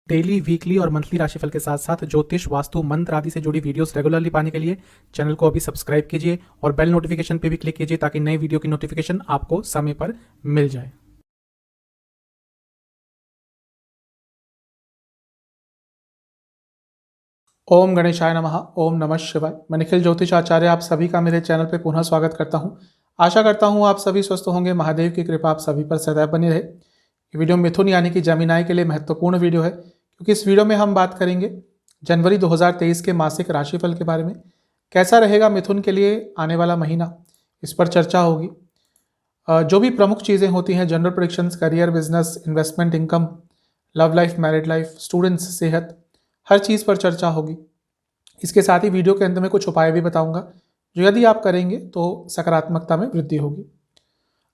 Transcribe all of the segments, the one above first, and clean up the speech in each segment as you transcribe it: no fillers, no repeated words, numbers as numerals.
Daily, weekly और monthly राशिफल के साथ साथ ज्योतिष, वास्तु, मंत्र आदि से जुड़ी वीडियोस रेगुलरली पाने के लिए चैनल को अभी सब्सक्राइब कीजिए और बेल नोटिफिकेशन पे भी क्लिक कीजिए ताकि नई वीडियो की नोटिफिकेशन आपको समय पर मिल जाए। ओम गणेशाय नमः। ओम नमः शिवाय। मैं निखिल ज्योतिष आचार्य आप सभी का मेरे चैनल पे पुनः स्वागत करता हूं। आशा करता हूं आप सभी स्वस्थ होंगे। महादेव की कृपा आप सभी पर सदैव बनी रहे। ये वीडियो मिथुन यानी कि जमीनाई के लिए महत्वपूर्ण वीडियो है, क्योंकि इस वीडियो में हम बात करेंगे जनवरी 2023 के मासिक राशिफल के बारे में। कैसा रहेगा मिथुन के लिए आने वाला महीना, इस पर चर्चा होगी। जो भी प्रमुख चीज़ें होती हैं, general predictions, career, business, investment, income, love life, married life, students, सेहत, हर चीज़ पर चर्चा होगी। इसके साथ ही वीडियो के अंत में कुछ उपाय भी बताऊंगा जो यदि आप करेंगे तो सकारात्मकता में वृद्धि होगी।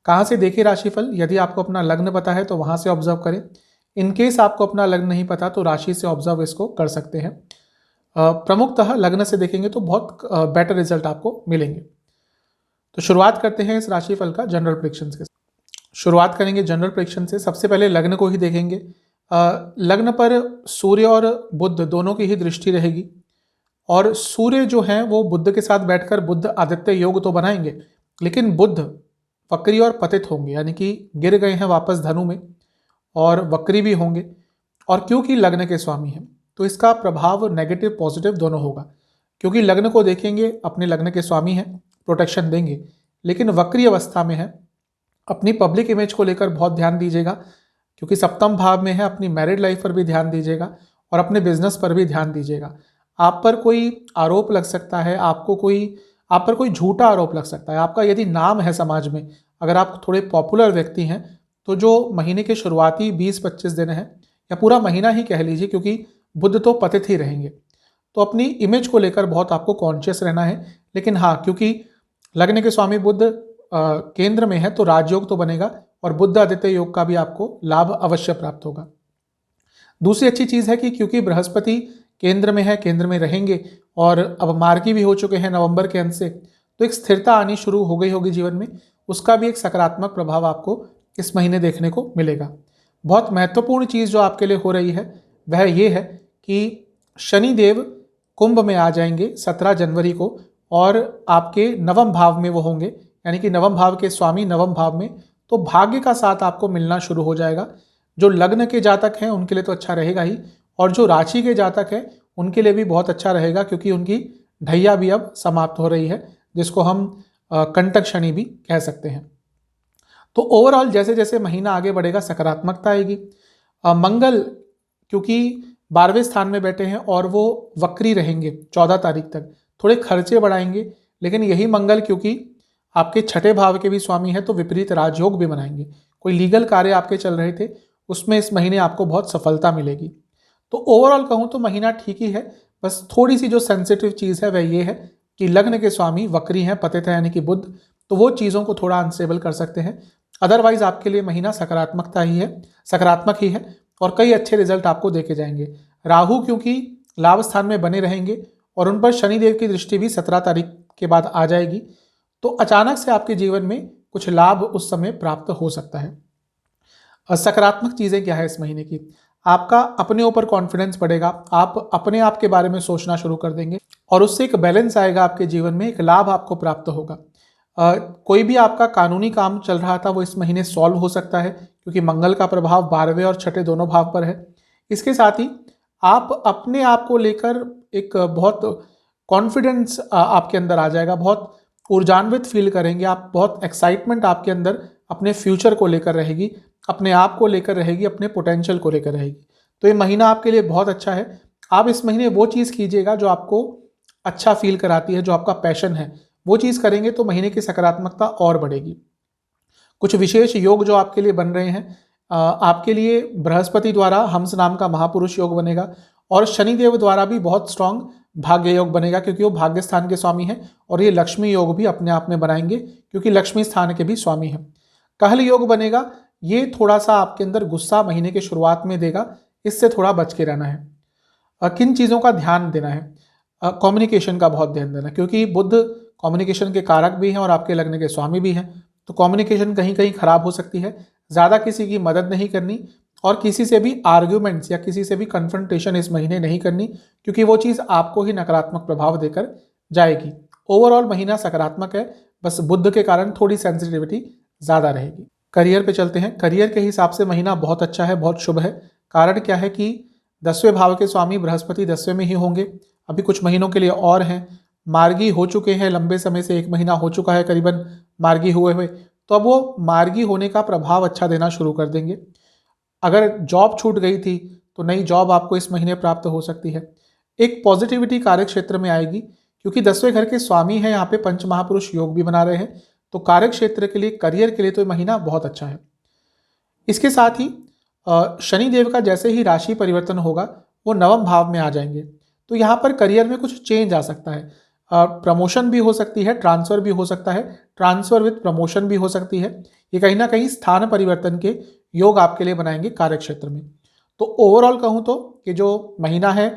कहाँ से देखें राशिफल? यदि आपको अपना लग्न पता है तो वहाँ से ऑब्जर्व करें। इनकेस आपको अपना लग्न नहीं पता तो राशि से ऑब्जर्व इसको कर सकते हैं। प्रमुखतः लग्न से देखेंगे तो बहुत बेटर रिजल्ट आपको मिलेंगे। तो शुरुआत करते हैं इस राशिफल का जनरल प्रेडिक्शन के साथ। शुरुआत करेंगे जनरल प्रेडिक्शन से। सबसे पहले लग्न को ही देखेंगे। लग्न पर सूर्य और बुध दोनों की ही दृष्टि रहेगी और सूर्य जो है वो बुध के साथ बैठकर बुध आदित्य योग तो बनाएंगे, लेकिन बुध वक्री और पतित होंगे, यानी कि गिर गए हैं वापस धनु में और वक्री भी होंगे। और क्योंकि लग्न के स्वामी हैं तो इसका प्रभाव नेगेटिव पॉजिटिव दोनों होगा। क्योंकि लग्न को देखेंगे, अपने लग्न के स्वामी हैं, प्रोटेक्शन देंगे, लेकिन वक्री अवस्था में है। अपनी पब्लिक इमेज को लेकर बहुत ध्यान दीजिएगा, क्योंकि सप्तम भाव में है। अपनी मैरिड लाइफ पर भी ध्यान दीजिएगा और अपने बिजनेस पर भी ध्यान दीजिएगा। आप पर कोई आरोप लग सकता है, आप पर कोई झूठा आरोप लग सकता है। आपका यदि नाम है समाज में, अगर आप थोड़े पॉपुलर व्यक्ति हैं, तो जो महीने के शुरुआती 20-25 दिन हैं या पूरा महीना ही कह लीजिए, क्योंकि बुध तो पतित ही रहेंगे, तो अपनी इमेज को लेकर बहुत आपको कॉन्शियस रहना है। लेकिन हाँ, क्योंकि लग्न के स्वामी बुध केंद्र में है तो राजयोग तो बनेगा और बुध आदित्य योग का भी आपको लाभ अवश्य प्राप्त होगा। दूसरी अच्छी चीज़ है कि क्योंकि बृहस्पति केंद्र में है, केंद्र में रहेंगे और अब मार्गी भी हो चुके हैं नवंबर के अंत से, तो एक स्थिरता आनी शुरू हो गई होगी जीवन में। उसका भी एक सकारात्मक प्रभाव आपको इस महीने देखने को मिलेगा। बहुत महत्वपूर्ण चीज़ जो आपके लिए हो रही है वह ये है कि शनिदेव कुंभ में आ जाएंगे 17 जनवरी को और आपके नवम भाव में वो होंगे, यानी कि नवम भाव के स्वामी नवम भाव में, तो भाग्य का साथ आपको मिलना शुरू हो जाएगा। जो लग्न के जातक हैं उनके लिए तो अच्छा रहेगा ही, और जो राशि के जातक हैं उनके लिए भी बहुत अच्छा रहेगा, क्योंकि उनकी ढैया भी अब समाप्त हो रही है, जिसको हम कंटक शनि भी कह सकते हैं। तो ओवरऑल जैसे जैसे महीना आगे बढ़ेगा सकारात्मकता आएगी। मंगल क्योंकि 12वें स्थान में बैठे हैं और वो वक्री रहेंगे 14 तारीख तक, थोड़े खर्चे बढ़ाएंगे, लेकिन यही मंगल क्योंकि आपके छठे भाव के भी स्वामी है तो विपरीत राजयोग भी बनाएंगे। कोई लीगल कार्य आपके चल रहे थे उसमें इस महीने आपको बहुत सफलता मिलेगी। तो ओवरऑल कहूँ तो महीना ठीक ही है। बस थोड़ी सी जो सेंसिटिव चीज़ है वह ये है कि लग्न के स्वामी वक्री हैं, पतित है, यानी कि बुध, तो वो चीज़ों को थोड़ा अनस्टेबल कर सकते हैं। अदरवाइज आपके लिए महीना सकारात्मक ही है और कई अच्छे रिजल्ट आपको देके जाएंगे। राहु क्योंकि लाभ स्थान में बने रहेंगे और उन पर शनिदेव की दृष्टि भी 17 तारीख के बाद आ जाएगी, तो अचानक से आपके जीवन में कुछ लाभ उस समय प्राप्त हो सकता है। सकारात्मक चीज़ें क्या है इस महीने की? आपका अपने ऊपर कॉन्फिडेंस बढ़ेगा, आप अपने आप के बारे में सोचना शुरू कर देंगे और उससे एक बैलेंस आएगा आपके जीवन में, एक लाभ आपको प्राप्त होगा। कोई भी आपका कानूनी काम चल रहा था वो इस महीने सॉल्व हो सकता है, क्योंकि मंगल का प्रभाव 12वें और छठे दोनों भाव पर है। इसके साथ ही आप अपने आप को लेकर एक बहुत कॉन्फिडेंस आपके अंदर आ जाएगा, बहुत ऊर्जान्वित फील करेंगे आप, बहुत एक्साइटमेंट आपके अंदर अपने फ्यूचर को लेकर रहेगी, अपने आप को लेकर रहेगी, अपने पोटेंशियल को लेकर रहेगी। तो ये महीना आपके लिए बहुत अच्छा है। आप इस महीने वो चीज़ कीजिएगा जो आपको अच्छा फील कराती है, जो आपका पैशन है, वो चीज़ करेंगे तो महीने की सकारात्मकता और बढ़ेगी। कुछ विशेष योग जो आपके लिए बन रहे हैं, आपके लिए बृहस्पति द्वारा हंस नाम का महापुरुष योग बनेगा और शनिदेव द्वारा भी बहुत स्ट्रांग भाग्य योग बनेगा, क्योंकि वो भाग्य स्थान के स्वामी हैं और ये लक्ष्मी योग भी अपने आप में बनाएंगे, क्योंकि लक्ष्मी स्थान के भी स्वामी हैं। कहल योग बनेगा, ये थोड़ा सा आपके अंदर गुस्सा महीने के शुरुआत में देगा, इससे थोड़ा बच के रहना है। किन चीज़ों का ध्यान देना है? कम्युनिकेशन का बहुत ध्यान देना, क्योंकि बुध कम्युनिकेशन के कारक भी हैं और आपके लग्न के स्वामी भी हैं, तो कम्युनिकेशन कहीं कहीं खराब हो सकती है। ज़्यादा किसी की मदद नहीं करनी, और किसी से भी आर्ग्यूमेंट्स या किसी से भी कन्फ्रंटेशन इस महीने नहीं करनी, क्योंकि वो चीज़ आपको ही नकारात्मक प्रभाव देकर जाएगी। ओवरऑल महीना सकारात्मक है, बस बुध के कारण थोड़ी सेंसिटिविटी ज़्यादा रहेगी। करियर पे चलते हैं। करियर के हिसाब से महीना बहुत अच्छा है, बहुत शुभ है। कारण क्या है कि 10वें भाव के स्वामी बृहस्पति 10वें में ही होंगे, अभी कुछ महीनों के लिए और हैं। मार्गी हो चुके हैं लंबे समय से, 1 महीना हो चुका है करीबन मार्गी हुए, तो अब वो मार्गी होने का प्रभाव अच्छा देना शुरू कर देंगे। अगर जॉब छूट गई थी तो नई जॉब आपको इस महीने प्राप्त हो सकती है। एक पॉजिटिविटी कार्य क्षेत्र में आएगी, क्योंकि 10वें घर के स्वामी हैं, यहाँ पे पंच महापुरुष योग भी बना रहे हैं, तो कार्य क्षेत्र के लिए, करियर के लिए तो ये महीना बहुत अच्छा है। इसके साथ ही शनि देव का जैसे ही राशि परिवर्तन होगा वो नवम भाव में आ जाएंगे, तो यहाँ पर करियर में कुछ चेंज आ सकता है। प्रमोशन भी हो सकती है, ट्रांसफर भी हो सकता है, ट्रांसफर विद प्रमोशन भी हो सकती है। ये कहीं ना कहीं स्थान परिवर्तन के योग आपके लिए बनाएंगे कार्य क्षेत्र में। तो ओवरऑल कहूँ तो कि जो महीना है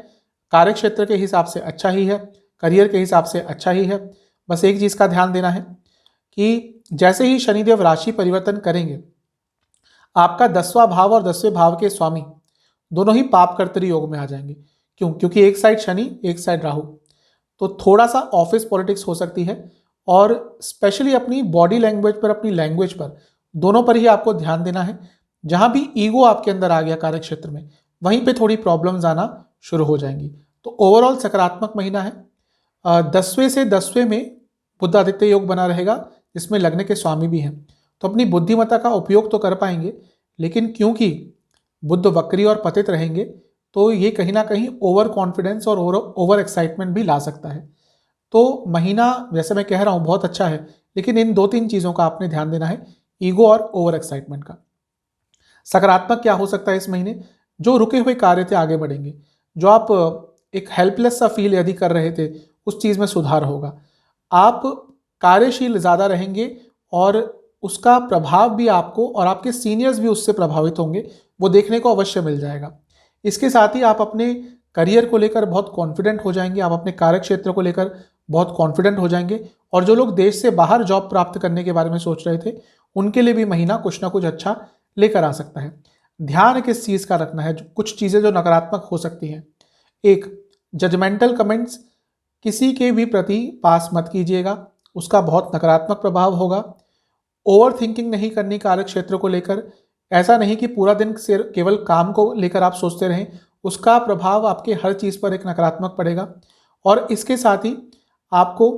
कार्य क्षेत्र के हिसाब से अच्छा ही है, करियर के हिसाब से अच्छा ही है। बस एक चीज़ का ध्यान देना है कि जैसे ही शनिदेव राशि परिवर्तन करेंगे, आपका 10वां भाव और 10वें भाव के स्वामी दोनों ही पाप कर्तरी योग में आ जाएंगे। क्यों? क्योंकि एक साइड शनि, एक साइड राहु, तो थोड़ा सा ऑफिस पॉलिटिक्स हो सकती है, और स्पेशली अपनी बॉडी लैंग्वेज पर, अपनी लैंग्वेज पर, दोनों पर ही आपको ध्यान देना है। जहां भी ईगो आपके अंदर आ गया कार्य क्षेत्र में, वहीं पे थोड़ी प्रॉब्लम्स आना शुरू हो जाएंगी। तो ओवरऑल सकारात्मक महीना है। 10वें से 10वें में बुध आदित्य योग बना रहेगा, जिसमें लग्न के स्वामी भी हैं, तो अपनी बुद्धिमत्ता का उपयोग तो कर पाएंगे, लेकिन क्योंकि बुध वक्री और पतित रहेंगे, तो ये कहीं ना कहीं ओवर कॉन्फिडेंस और ओवर एक्साइटमेंट भी ला सकता है। तो महीना जैसे मैं कह रहा हूँ बहुत अच्छा है, लेकिन इन 2-3 चीज़ों का आपने ध्यान देना है, ईगो और ओवर एक्साइटमेंट का। सकारात्मक क्या हो सकता है इस महीने? जो रुके हुए कार्य थे आगे बढ़ेंगे। जो आप एक हेल्पलेस सा फील यदि कर रहे थे, उस चीज़ में सुधार होगा। आप कार्यशील ज़्यादा रहेंगे और उसका प्रभाव भी आपको, और आपके सीनियर्स भी उससे प्रभावित होंगे, वो देखने को अवश्य मिल जाएगा। इसके साथ ही आप अपने करियर को लेकर बहुत कॉन्फिडेंट हो जाएंगे, आप अपने कार्य क्षेत्र को लेकर बहुत कॉन्फिडेंट हो जाएंगे, और जो लोग देश से बाहर जॉब प्राप्त करने के बारे में सोच रहे थे, उनके लिए भी महीना कुछ ना कुछ अच्छा लेकर आ सकता है। ध्यान किस चीज़ का रखना है? कुछ चीज़ें जो नकारात्मक हो सकती हैं। एक, जजमेंटल कमेंट्स किसी के भी प्रति पास मत कीजिएगा, उसका बहुत नकारात्मक प्रभाव होगा। ओवर थिंकिंग नहीं करनी कार्य क्षेत्र को लेकर। ऐसा नहीं कि पूरा दिन केवल काम को लेकर आप सोचते रहें, उसका प्रभाव आपके हर चीज़ पर एक नकारात्मक पड़ेगा। और इसके साथ ही आपको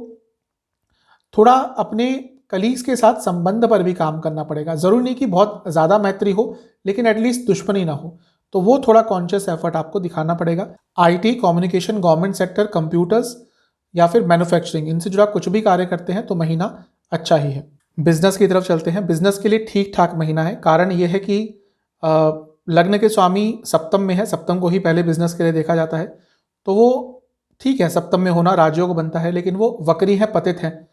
थोड़ा अपने कलीग्स के साथ संबंध पर भी काम करना पड़ेगा। ज़रूरी नहीं कि बहुत ज़्यादा मैत्री हो, लेकिन एटलीस्ट दुश्मनी ना हो, तो वो थोड़ा कॉन्शियस एफर्ट आपको दिखाना पड़ेगा। IT, communication, government sector, computers या फिर मैन्युफैक्चरिंग, इनसे जुड़ा कुछ भी कार्य करते हैं तो महीना अच्छा ही है। बिजनेस की तरफ चलते हैं। बिजनेस के लिए ठीक ठाक महीना है। कारण ये है कि लग्न के स्वामी सप्तम में है, सप्तम को ही पहले बिजनेस के लिए देखा जाता है, तो वो ठीक है, सप्तम में होना राजयोग बनता है, लेकिन वो वक्री है, पतित है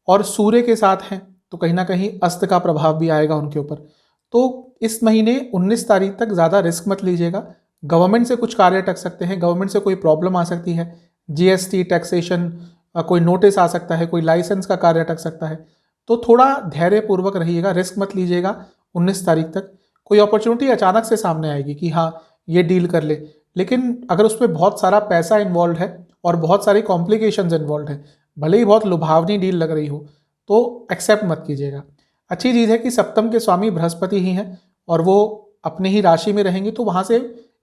और सूर्य के साथ हैं, तो कहीं ना कहीं अस्त का प्रभाव भी आएगा उनके ऊपर। तो इस महीने 19 तारीख तक ज़्यादा रिस्क मत लीजिएगा। गवर्नमेंट से कुछ कार्य अटक सकते हैं, गवर्नमेंट से कोई प्रॉब्लम आ सकती है, जीएसटी, टैक्सेशन, कोई नोटिस आ सकता है, कोई लाइसेंस का कार्य अटक सकता है, तो थोड़ा धैर्यपूर्वक रहिएगा, रिस्क मत लीजिएगा। 19 तारीख तक कोई अपॉर्चुनिटी अचानक से सामने आएगी कि हाँ ये डील कर ले, लेकिन अगर उसमें बहुत सारा पैसा इन्वॉल्व है और बहुत सारी कॉम्प्लिकेशंस इन्वॉल्व है, भले ही बहुत लुभावनी डील लग रही हो, तो एक्सेप्ट मत कीजिएगा। अच्छी चीज़ है कि सप्तम के स्वामी बृहस्पति ही हैं और वो अपने ही राशि में रहेंगे, तो वहाँ से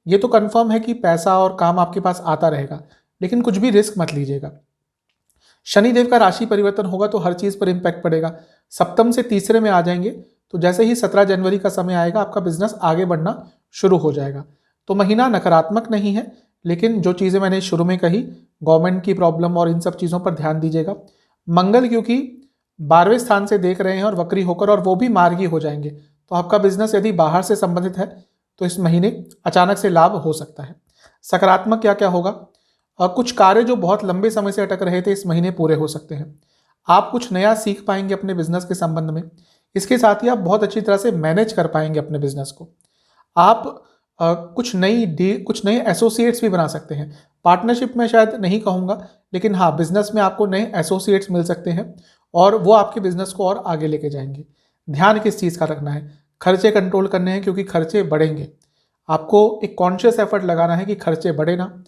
ये तो कंफर्म है कि पैसा और काम आपके पास आता रहेगा, लेकिन कुछ भी रिस्क मत लीजिएगा। शनिदेव का राशि परिवर्तन होगा तो हर चीज़ पर इम्पैक्ट पड़ेगा। सप्तम से तीसरे में आ जाएंगे, तो जैसे ही 17 जनवरी का समय आएगा आपका बिजनेस आगे बढ़ना शुरू हो जाएगा। तो महीना नकारात्मक नहीं है, लेकिन जो चीज़ें मैंने शुरू में कही, गवर्नमेंट की प्रॉब्लम और इन सब चीज़ों पर ध्यान दीजिएगा। मंगल क्योंकि 12वें स्थान से देख रहे हैं और वक्री होकर, और वो भी मार्गी हो जाएंगे, तो आपका बिजनेस यदि बाहर से संबंधित है तो इस महीने अचानक से लाभ हो सकता है। सकारात्मक क्या क्या होगा? कुछ कार्य जो बहुत लंबे समय से अटक रहे थे इस महीने पूरे हो सकते हैं। आप कुछ नया सीख पाएंगे अपने बिजनेस के संबंध में। इसके साथ ही आप बहुत अच्छी तरह से मैनेज कर पाएंगे अपने बिजनेस को। आप कुछ नए एसोसिएट्स भी बना सकते हैं। पार्टनरशिप में शायद नहीं कहूँगा, लेकिन हाँ, बिजनेस में आपको नए एसोसिएट्स मिल सकते हैं और वो आपके बिजनेस को और आगे लेके जाएंगे। ध्यान किस चीज़ का रखना है? खर्चे कंट्रोल करने हैं क्योंकि खर्चे बढ़ेंगे। आपको एक कॉन्शियस एफर्ट लगाना है कि खर्चे बढ़े ना।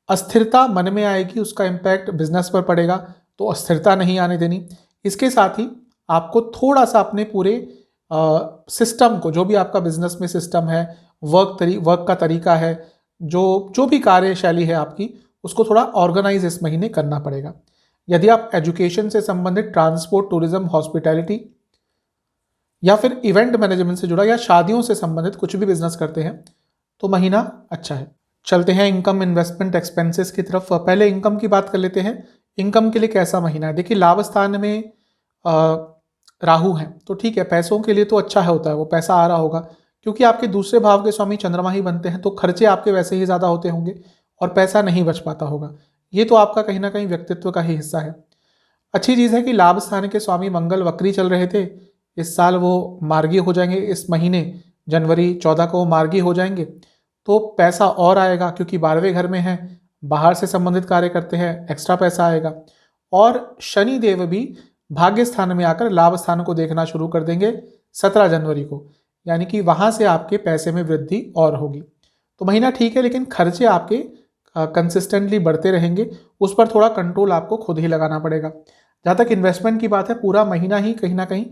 अस्थिरता मन में आएगी, उसका इम्पैक्ट बिजनेस पर पड़ेगा, तो अस्थिरता नहीं आने देनी। इसके साथ ही आपको थोड़ा सा अपने पूरे सिस्टम को, जो भी आपका बिजनेस में सिस्टम है, वर्क का तरीका है, जो जो भी कार्यशैली है आपकी, उसको थोड़ा ऑर्गेनाइज इस महीने करना पड़ेगा। यदि आप एजुकेशन से संबंधित, ट्रांसपोर्ट, टूरिज्म, हॉस्पिटैलिटी या फिर इवेंट मैनेजमेंट से जुड़ा या शादियों से संबंधित कुछ भी बिजनेस करते हैं तो महीना अच्छा है। चलते हैं इनकम, इन्वेस्टमेंट, एक्सपेंसेस की तरफ। पहले इनकम की बात कर लेते हैं। इनकम के लिए कैसा महीना है? देखिए, लाभ स्थान में राहु है तो ठीक है, पैसों के लिए तो अच्छा है, होता है, वो पैसा आ रहा होगा, क्योंकि आपके दूसरे भाव के स्वामी चंद्रमा ही बनते हैं, तो खर्चे आपके वैसे ही ज़्यादा होते होंगे और पैसा नहीं बच पाता होगा। ये तो आपका कहीं ना कहीं व्यक्तित्व का ही हिस्सा है। अच्छी चीज़ है कि लाभ स्थान के स्वामी मंगल वक्री चल रहे थे, इस साल वो मार्गी हो जाएंगे। इस महीने जनवरी 14 को वो मार्गी हो जाएंगे, तो पैसा और आएगा, क्योंकि 12वें घर में है, बाहर से संबंधित कार्य करते हैं, एक्स्ट्रा पैसा आएगा। और शनि देव भी भाग्य स्थान में आकर लाभ स्थान को देखना शुरू कर देंगे 17 जनवरी को, यानी कि वहाँ से आपके पैसे में वृद्धि और होगी। तो महीना ठीक है, लेकिन खर्चे आपके कंसिस्टेंटली बढ़ते रहेंगे, उस पर थोड़ा कंट्रोल आपको खुद ही लगाना पड़ेगा। जहाँ तक इन्वेस्टमेंट की बात है, पूरा महीना ही कहीं ना कहीं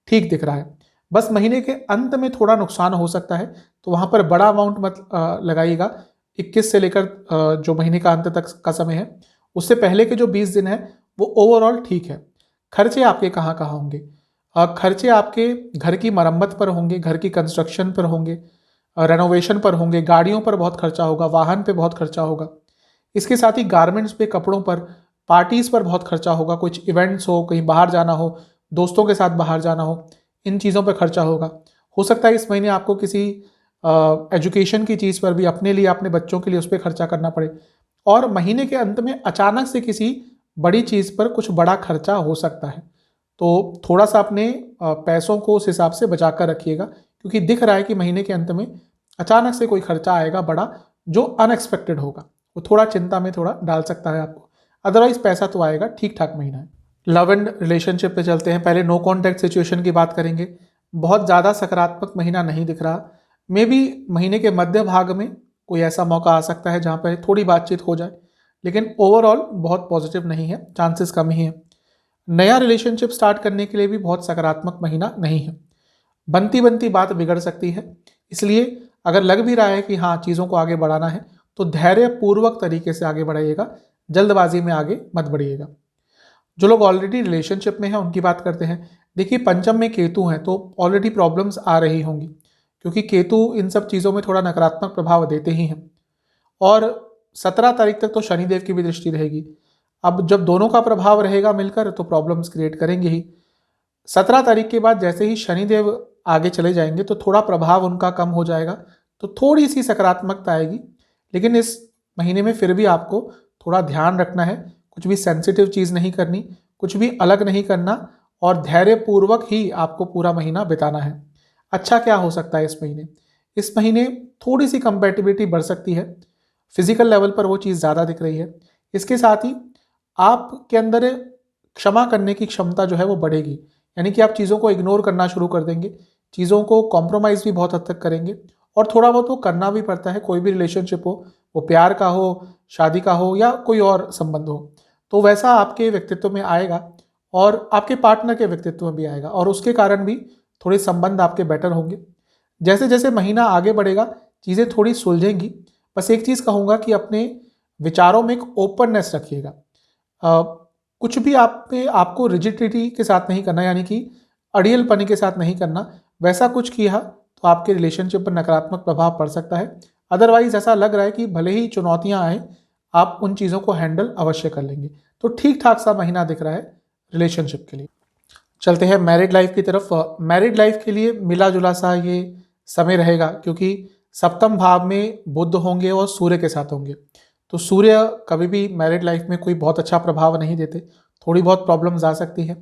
ठीक दिख रहा है। बस महीने के अंत में थोड़ा नुकसान हो सकता है, तो वहाँ पर बड़ा अमाउंट मत लगाइएगा। 21 से लेकर जो महीने का अंत तक का समय है, उससे पहले के जो 20 दिन है वो ओवरऑल ठीक है। खर्चे आपके कहाँ कहाँ होंगे? खर्चे आपके घर की मरम्मत पर होंगे, घर की कंस्ट्रक्शन पर होंगे, रेनोवेशन पर होंगे, गाड़ियों पर बहुत खर्चा होगा, वाहन पे बहुत खर्चा होगा। इसके साथ ही गारमेंट्स पे, कपड़ों पर, पार्टीज़ पर बहुत खर्चा होगा। कुछ इवेंट्स हो, कहीं बाहर जाना हो, दोस्तों के साथ बाहर जाना हो, इन चीज़ों पर खर्चा होगा। हो सकता है इस महीने आपको किसी एजुकेशन की चीज़ पर भी, अपने लिए, अपने बच्चों के लिए, उस पर खर्चा करना पड़े। और महीने के अंत में अचानक से किसी बड़ी चीज़ पर कुछ बड़ा खर्चा हो सकता है, तो थोड़ा सा अपने पैसों को उस हिसाब से बचा कर रखिएगा, क्योंकि दिख रहा है कि महीने के अंत में अचानक से कोई खर्चा आएगा बड़ा, जो अनएक्सपेक्टेड होगा, वो थोड़ा चिंता में थोड़ा डाल सकता है आपको। अदरवाइज पैसा तो आएगा, ठीक ठाक महीना है। लव एंड रिलेशनशिप पे चलते हैं। पहले नो कॉन्टैक्ट सिचुएशन की बात करेंगे। बहुत ज़्यादा सकारात्मक महीना नहीं दिख रहा। मे बी महीने के मध्य भाग में कोई ऐसा मौका आ सकता है जहाँ पर थोड़ी बातचीत हो जाए, लेकिन ओवरऑल बहुत पॉजिटिव नहीं है, चांसेस कम ही है। नया रिलेशनशिप स्टार्ट करने के लिए भी बहुत सकारात्मक महीना नहीं है। बनती बनती बात बिगड़ सकती है, इसलिए अगर लग भी रहा है कि हाँ चीज़ों को आगे बढ़ाना है, तो धैर्यपूर्वक तरीके से आगे बढ़ाइएगा, जल्दबाजी में आगे मत बढ़िएगा। जो लोग ऑलरेडी रिलेशनशिप में हैं उनकी बात करते हैं। देखिए, पंचम में केतु हैं, तो ऑलरेडी प्रॉब्लम्स आ रही होंगी, क्योंकि केतु इन सब चीज़ों में थोड़ा नकारात्मक प्रभाव देते ही हैं। और 17 तारीख तक तो शनिदेव की भी दृष्टि रहेगी। अब जब दोनों का प्रभाव रहेगा मिलकर, तो प्रॉब्लम्स क्रिएट करेंगे ही। 17 तारीख के बाद जैसे ही शनिदेव आगे चले जाएंगे, तो थोड़ा प्रभाव उनका कम हो जाएगा, तो थोड़ी सी सकारात्मकता आएगी। लेकिन इस महीने में फिर भी आपको थोड़ा ध्यान रखना है, कुछ भी सेंसिटिव चीज़ नहीं करनी, कुछ भी अलग नहीं करना, और धैर्यपूर्वक ही आपको पूरा महीना बिताना है। अच्छा क्या हो सकता है इस महीने? इस महीने थोड़ी सी कंपैटिबिलिटी बढ़ सकती है, फिजिकल लेवल पर वो चीज़ ज़्यादा दिख रही है। इसके साथ ही आपके अंदर क्षमा करने की क्षमता जो है वो बढ़ेगी, यानी कि आप चीज़ों को इग्नोर करना शुरू कर देंगे, चीज़ों को कॉम्प्रोमाइज़ भी बहुत हद तक करेंगे, और थोड़ा बहुत वो करना भी पड़ता है। कोई भी रिलेशनशिप हो, वो प्यार का हो, शादी का हो, या कोई और संबंध हो, तो वैसा आपके व्यक्तित्व में आएगा और आपके पार्टनर के व्यक्तित्व में भी आएगा, और उसके कारण भी थोड़े संबंध आपके बेटर होंगे। जैसे जैसे महीना आगे बढ़ेगा चीज़ें थोड़ी सुलझेंगी। बस एक चीज़ कहूँगा कि अपने विचारों में एक ओपननेस रखिएगा। कुछ भी आपको रिजिडिटी के साथ नहीं करना, यानी कि अड़ियलपने के साथ नहीं करना। वैसा कुछ किया तो आपके रिलेशनशिप पर नकारात्मक प्रभाव पड़ सकता है। अदरवाइज ऐसा लग रहा है कि भले ही चुनौतियां आए, आप उन चीज़ों को हैंडल अवश्य कर लेंगे। तो ठीक ठाक सा महीना दिख रहा है रिलेशनशिप के लिए। चलते हैं मैरिड लाइफ की तरफ। मैरिड लाइफ के लिए मिला जुला सा ये समय रहेगा, क्योंकि सप्तम भाव में बुध होंगे और सूर्य के साथ होंगे। तो सूर्य कभी भी मैरिड लाइफ में कोई बहुत अच्छा प्रभाव नहीं देते, थोड़ी बहुत प्रॉब्लम्स आ सकती है।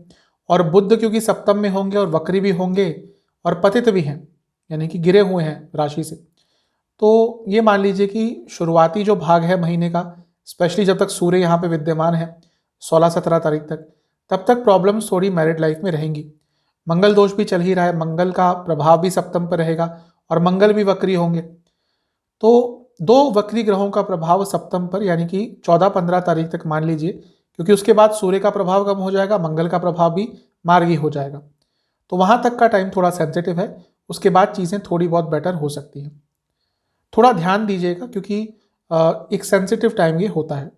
और बुध क्योंकि सप्तम में होंगे और वक्री भी होंगे और पतित भी हैं, यानी कि गिरे हुए हैं राशि से, तो ये मान लीजिए कि शुरुआती जो भाग है महीने का, स्पेशली जब तक सूर्य यहाँ पे विद्यमान है 16-17 तारीख तक, तब तक प्रॉब्लम्स थोड़ी मैरिड लाइफ में रहेंगी। मंगल दोष भी चल ही रहा है, मंगल का प्रभाव भी सप्तम पर रहेगा और मंगल भी वक्री होंगे। तो 2 वक्री ग्रहों का प्रभाव सप्तम पर यानी कि 14-15 तारीख तक मान लीजिए, क्योंकि उसके बाद सूर्य का प्रभाव कम हो जाएगा, मंगल का प्रभाव भी मार्गी हो जाएगा। तो वहां तक का टाइम थोड़ा सेंसिटिव है, उसके बाद चीज़ें थोड़ी बहुत बेटर हो सकती हैं। थोड़ा ध्यान दीजिएगा क्योंकि एक सेंसिटिव टाइम ये होता है।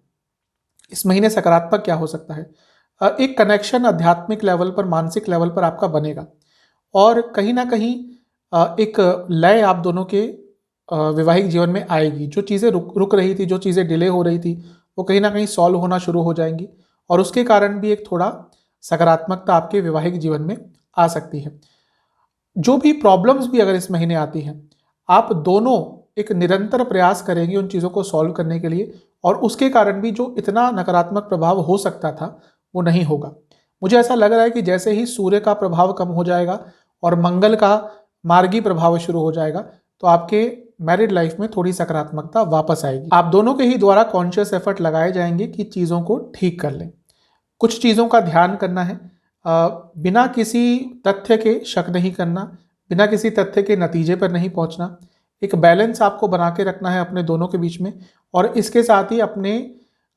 इस महीने सकारात्मक क्या हो सकता है? एक कनेक्शन आध्यात्मिक लेवल पर, मानसिक लेवल पर आपका बनेगा और कहीं ना कहीं एक लय आप दोनों के वैवाहिक जीवन में आएगी। जो चीज़ें रुक रही थी, जो चीज़ें डिले हो रही थी, वो कहीं ना कहीं सॉल्व होना शुरू हो जाएंगी और उसके कारण भी एक थोड़ा सकारात्मकता आपके वैवाहिक जीवन में आ सकती है। जो भी प्रॉब्लम्स भी अगर इस महीने आती हैं, आप दोनों एक निरंतर प्रयास करेंगे उन चीज़ों को सॉल्व करने के लिए और उसके कारण भी जो इतना नकारात्मक प्रभाव हो सकता था वो नहीं होगा। मुझे ऐसा लग रहा है कि जैसे ही सूर्य का प्रभाव कम हो जाएगा और मंगल का मार्गी प्रभाव शुरू हो जाएगा तो आपके मैरिड लाइफ में थोड़ी सकारात्मकता वापस आएगी। आप दोनों के ही द्वारा कॉन्शियस एफर्ट लगाए जाएंगे कि चीज़ों को ठीक कर लें। कुछ चीज़ों का ध्यान करना है, बिना किसी तथ्य के शक नहीं करना, बिना किसी तथ्य के नतीजे पर नहीं पहुंचना। एक बैलेंस आपको बना के रखना है अपने दोनों के बीच में और इसके साथ ही अपने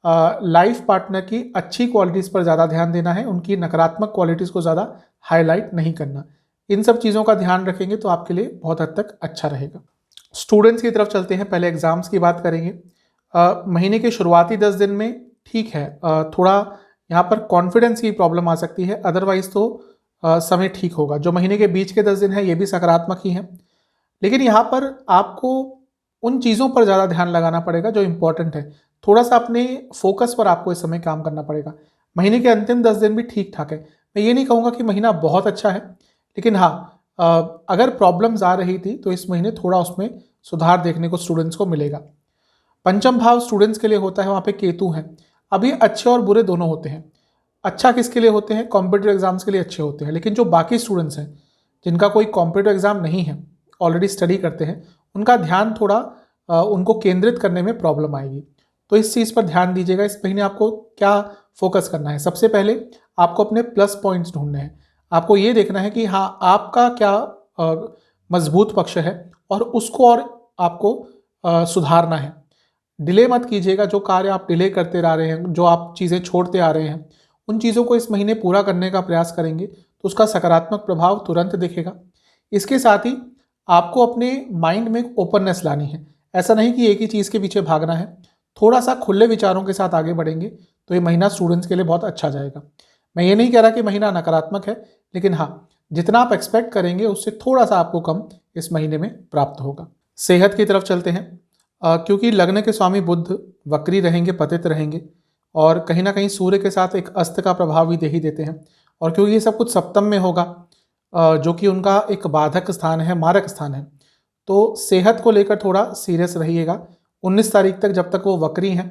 लाइफ पार्टनर की अच्छी क्वालिटीज़ पर ज़्यादा ध्यान देना है, उनकी नकारात्मक क्वालिटीज़ को ज़्यादा हाईलाइट नहीं करना। इन सब चीज़ों का ध्यान रखेंगे तो आपके लिए बहुत हद तक अच्छा रहेगा। स्टूडेंट्स की तरफ चलते हैं, पहले एग्ज़ाम्स की बात करेंगे। महीने के शुरुआती 10 दिन में ठीक है, थोड़ा यहाँ पर कॉन्फिडेंस की प्रॉब्लम आ सकती है, अदरवाइज तो समय ठीक होगा। जो महीने के बीच के 10 दिन है ये भी सकारात्मक ही हैं, लेकिन यहाँ पर आपको उन चीज़ों पर ज़्यादा ध्यान लगाना पड़ेगा जो इम्पोर्टेंट है। थोड़ा सा अपने फोकस पर आपको इस समय काम करना पड़ेगा। महीने के अंतिम 10 दिन भी ठीक ठाक है, मैं ये नहीं कहूँगा कि महीना बहुत अच्छा है, लेकिन हाँ, अगर प्रॉब्लम्स आ रही थी तो इस महीने थोड़ा उसमें सुधार देखने को स्टूडेंट्स को मिलेगा। पंचम भाव स्टूडेंट्स के लिए होता है, वहाँ पे केतु हैं। अभी अच्छे और बुरे दोनों होते हैं। अच्छा किसके लिए होते हैं? कॉम्पिटिटिव एग्जाम्स के लिए अच्छे होते हैं, लेकिन जो बाकी स्टूडेंट्स हैं जिनका कोई कॉम्पिटिटिव एग्जाम नहीं है, ऑलरेडी स्टडी करते हैं, उनका ध्यान थोड़ा उनको केंद्रित करने में प्रॉब्लम आएगी। तो इस चीज़ पर ध्यान दीजिएगा। इस महीने आपको क्या फोकस करना है? सबसे पहले आपको अपने प्लस पॉइंट्स ढूंढने हैं। आपको ये देखना है कि हाँ, आपका क्या मजबूत पक्ष है और उसको और आपको सुधारना है। डिले मत कीजिएगा। जो कार्य आप डिले करते आ रहे हैं, जो आप चीज़ें छोड़ते आ रहे हैं, उन चीज़ों को इस महीने पूरा करने का प्रयास करेंगे तो उसका सकारात्मक प्रभाव तुरंत दिखेगा। इसके साथ ही आपको अपने माइंड में एक ओपननेस लानी है। ऐसा नहीं कि एक ही चीज़ के पीछे भागना है, थोड़ा सा खुले विचारों के साथ आगे बढ़ेंगे तो ये महीना स्टूडेंट्स के लिए बहुत अच्छा जाएगा। मैं ये नहीं कह रहा कि महीना नकारात्मक है, लेकिन हाँ, जितना आप एक्सपेक्ट करेंगे उससे थोड़ा सा आपको कम इस महीने में प्राप्त होगा। सेहत की तरफ चलते हैं। क्योंकि लग्न के स्वामी बुध वक्री रहेंगे, पतित रहेंगे और कहीं ना कहीं सूर्य के साथ एक अस्त का प्रभाव भी दे ही देते हैं, और क्योंकि ये सब कुछ सप्तम में होगा जो कि उनका एक बाधक स्थान है, मारक स्थान है, तो सेहत को लेकर थोड़ा सीरियस रहिएगा। 19 तारीख तक जब तक वो वक्री हैं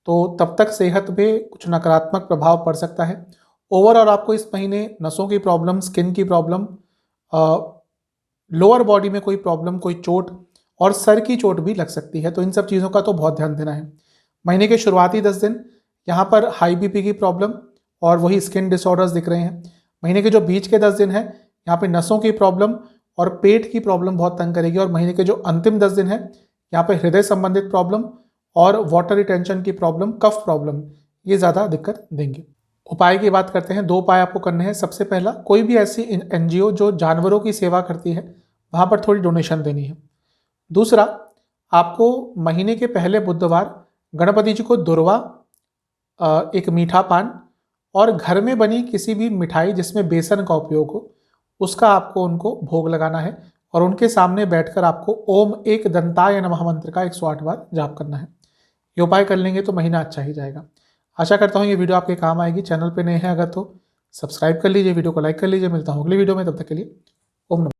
तो तब तक सेहत पे कुछ नकारात्मक प्रभाव पड़ सकता है। ओवरऑल आपको इस महीने नसों की प्रॉब्लम, स्किन की प्रॉब्लम, लोअर बॉडी में कोई प्रॉब्लम, कोई चोट और सर की चोट भी लग सकती है, तो इन सब चीज़ों का तो बहुत ध्यान देना है। महीने के शुरुआती 10 दिन यहाँ पर हाई बीपी की प्रॉब्लम और वही स्किन डिसऑर्डर्स दिख रहे हैं। महीने के जो बीच के 10 दिन है यहाँ पे नसों की प्रॉब्लम और पेट की प्रॉब्लम बहुत तंग करेगी, और महीने के जो अंतिम 10 दिन है यहाँ पे हृदय संबंधित प्रॉब्लम और वाटर रिटेंशन की प्रॉब्लम, कफ प्रॉब्लम, ये ज़्यादा दिक्कत देंगे। उपाय की बात करते हैं। 2 उपाय आपको करने हैं। सबसे पहला, कोई भी ऐसी NGO जो जानवरों की सेवा करती है वहाँ पर थोड़ी डोनेशन देनी है। दूसरा, आपको महीने के पहले बुधवार गणपति जी को दुर्वा, एक मीठा पान और घर में बनी किसी भी मिठाई जिसमें बेसन का उपयोग हो, उसका आपको उनको भोग लगाना है और उनके सामने बैठकर आपको ओम एक दंताय नमः मंत्र का 108 बार जाप करना है। ये उपाय कर लेंगे तो महीना अच्छा ही जाएगा। आशा करता हूँ ये वीडियो आपके काम आएगी। चैनल पे नए हैं अगर तो सब्सक्राइब कर लीजिए, वीडियो को लाइक कर लीजिए। मिलता हूँ अगली वीडियो में, तब तक के लिए ओम नमः।